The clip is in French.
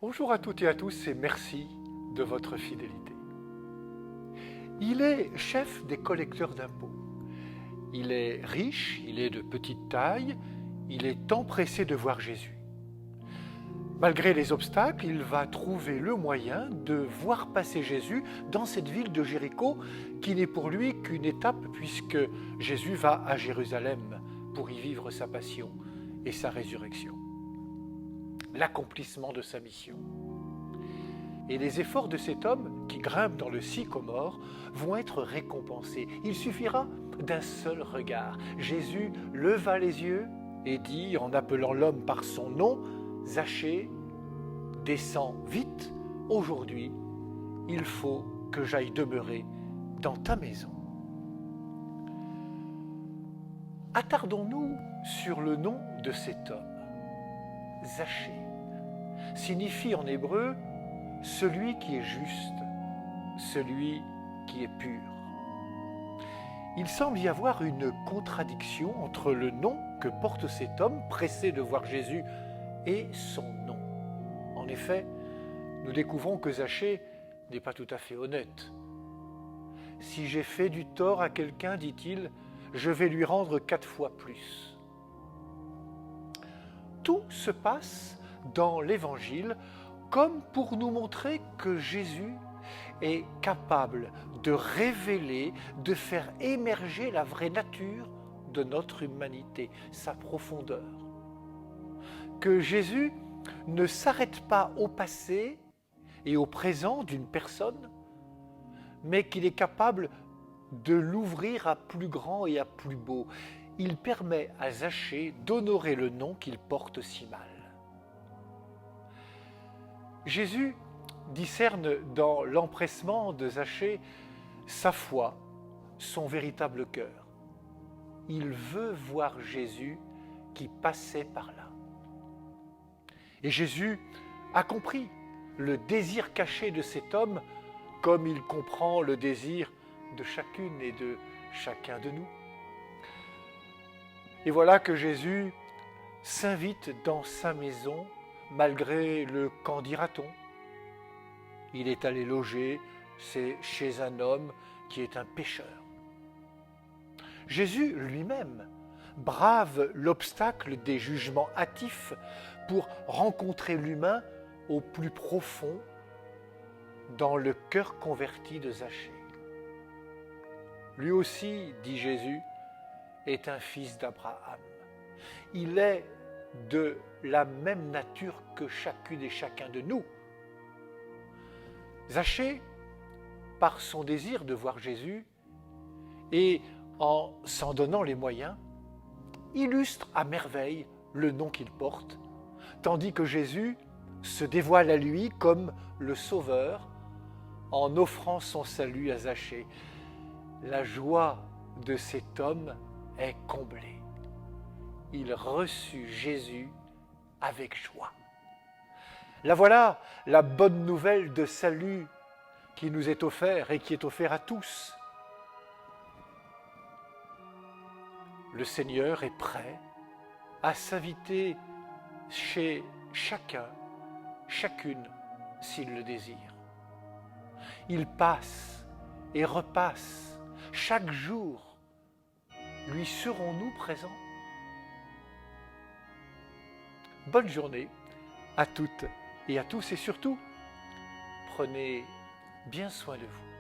Bonjour à toutes et à tous et merci de votre fidélité. Il est chef des collecteurs d'impôts. Il est riche, il est de petite taille, il est empressé de voir Jésus. Malgré les obstacles, il va trouver le moyen de voir passer Jésus dans cette ville de Jéricho qui n'est pour lui qu'une étape puisque Jésus va à Jérusalem pour y vivre sa passion et sa résurrection. L'accomplissement de sa mission. Et les efforts de cet homme qui grimpe dans le sycomore vont être récompensés. Il suffira d'un seul regard. Jésus leva les yeux et dit, en appelant l'homme par son nom, « Zachée, descends vite, aujourd'hui, il faut que j'aille demeurer dans ta maison. » Attardons-nous sur le nom de cet homme. Zachée signifie en hébreu « celui qui est juste, celui qui est pur ». Il semble y avoir une contradiction entre le nom que porte cet homme pressé de voir Jésus et son nom. En effet, nous découvrons que Zachée n'est pas tout à fait honnête. « Si j'ai fait du tort à quelqu'un, dit-il, je vais lui rendre 4 fois plus. » Tout se passe dans l'Évangile comme pour nous montrer que Jésus est capable de révéler, de faire émerger la vraie nature de notre humanité, sa profondeur. Que Jésus ne s'arrête pas au passé et au présent d'une personne, mais qu'il est capable de l'ouvrir à plus grand et à plus beau. Il permet à Zachée d'honorer le nom qu'il porte si mal. Jésus discerne dans l'empressement de Zachée sa foi, son véritable cœur. Il veut voir Jésus qui passait par là. Et Jésus a compris le désir caché de cet homme comme il comprend le désir de chacune et de chacun de nous. Et voilà que Jésus s'invite dans sa maison malgré le qu'en dira-t-on. Il est allé loger chez un homme qui est un pécheur. Jésus lui-même brave l'obstacle des jugements hâtifs pour rencontrer l'humain au plus profond dans le cœur converti de Zachée. Lui aussi, dit Jésus, est un fils d'Abraham. Il est de la même nature que chacune et chacun de nous. Zachée, par son désir de voir Jésus et en s'en donnant les moyens, illustre à merveille le nom qu'il porte, tandis que Jésus se dévoile à lui comme le Sauveur en offrant son salut à Zachée. La joie de cet homme est comblée. Il reçut Jésus avec joie. La voilà, la bonne nouvelle de salut qui nous est offerte et qui est offerte à tous. Le Seigneur est prêt à s'inviter chez chacun, chacune, s'il le désire. Il passe et repasse chaque jour. Lui serons-nous présents? Bonne journée à toutes et à tous et surtout, prenez bien soin de vous.